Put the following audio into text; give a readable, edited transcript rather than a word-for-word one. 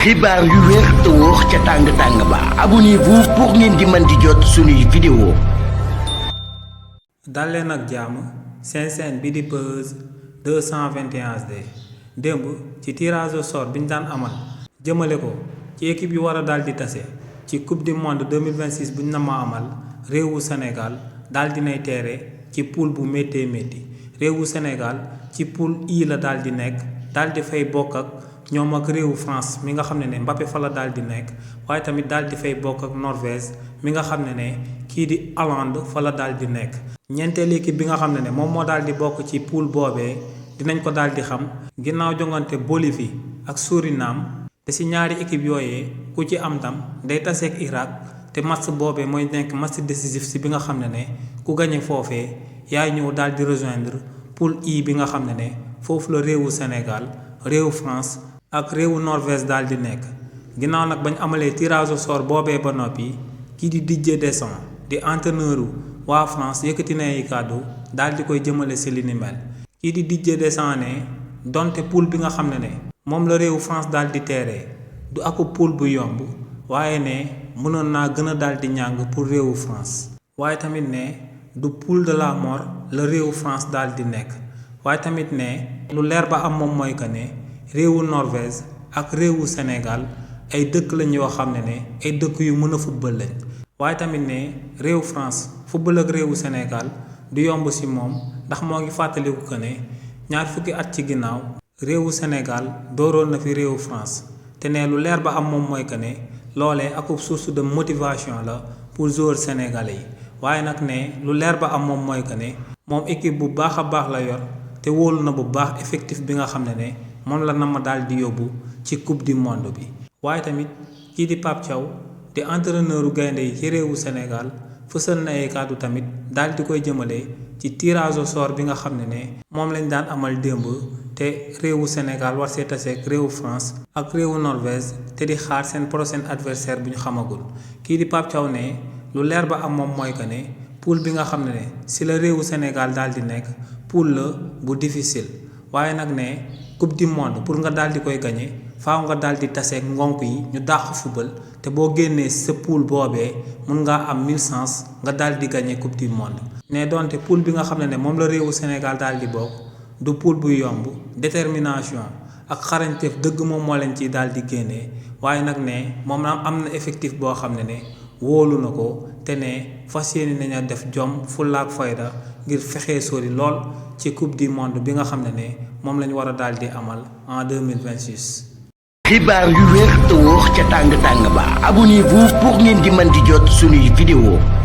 xibaar yu wér te wóor ca tàng ba abonnez-vous pour ngeen di mën di jot suñuy vidéo. dal leen ak jàmm seen bi di Buzz 221HD démb ci tirage au sort bi ñu daan amal jëmale ko ci équipe yu war a daal di tase ci coupe du monde 2026 bu ñu nama amal réewu Sénégal daal dinay teere ci poule bu méttee métti réewu Sénégal ci poule I la daal di nekk daal di fay bokk ak ñoom ak réewu France mi nga xam ne Mbappé fa la daal di nekk waaye tamit daal di fay bokk ak Norvège mi nga xam ne kii di Hollande fa la daal di nekk. ñeenteelu équipe bi nga xam ne moom moo daal di bokk ci poule boobee dinañ ko daal di xam ginnaaw jongante Bolivie ak Suriname te si ñaari équipe yooyee ku ci am tam day taseeg Irak te match boobee mooy nekk match décisif si bi nga xam ne ku gañe foofee yaay ñëw daal di rejoindre poule I bi nga xam ne foofu la réewu Sénégal réewu France ak réewu Norvège daal di nekk. ginnaaw nag bañ amalee tirage au sort boobee ba noppi kii di Didier Deschamps di entraîneuru waa France yëkkati na ay kàddu daal di koy jëmale si li ni mel. kii di Didier Deschamps ne donte poule bi nga xam ne moom la réewu France daal di teeree du aku poule bu yomb waaye ne mënoon naa gën a daal di ñàng pour réewu France. waaye tamit ne du poule de la mort la réewu France daal di nekk waaye tamit ne lu leer ba am moom mooy que ne réewu Norvège ak réewu Sénégal ay dëkk lañ yoo xam ne ay dëkk yu mën a football lañ waaye tamit ne réewu France football ak réewu Sénégal du yomb ci moom ndax moo ngi fàttaliku que ne ñaar fukki at ci ginnaaw réewu Sénégal dooroon na fi réewu France te ne lu leer ba am moom mooy que ne loolee ak source de motivation la pour joueurs sénégalais yi waaye nag ne lu leer ba am moom mooy que ne moom équipe bu baax a baax la yor te wóolu na bu baax effectif bi nga xam ne moom la nama daal di yóbbu ci coupe du monde bi. waaye tamit kii di Pape Thiaw di entraîneuru gaynde yi ci réewu Sénégal fësal na ay kàddu tamit daal di koy jëmale ci tirage au sort bi nga xam ne moom lañ daan amal démb te réewu Sénégal war see taseeg réewu France ak réewu Norvège te di xaar seen prochain adversaire bu ñu xamagul. kii di Pape Thiaw ne lu leer ba am moom mooy que ne poule bi nga xam ne si la réewu Sénégal daal di nekk poule la bu difficile waaye nag ne coupe du monde pour nga daal di koy gagné faaw nga daal di taseeg ngonk yi ñu dàq football te boo génnee sa poule boobee mun ngaa am 1000 chance nga daal di gagné coupe du monde. ne donte poule bi nga xam ne moom la réewu Sénégal daal di bokk du poule bu yomb détermination ak xarañteef dëgg moom moo leen ciy daal di génnee waaye nag ne moom am na effectif boo xam ne wóolu na ko te ne fas yéene nañu def jom fulla ak fayda ngir fexe sori lool ci coupe du monde bi nga xam ne moom lañu war a daal di amal en 2026. xibaar yu wér te wóor ca tàng ba abonnez-vous pour ngeen di mën di jot suñuy vidéo.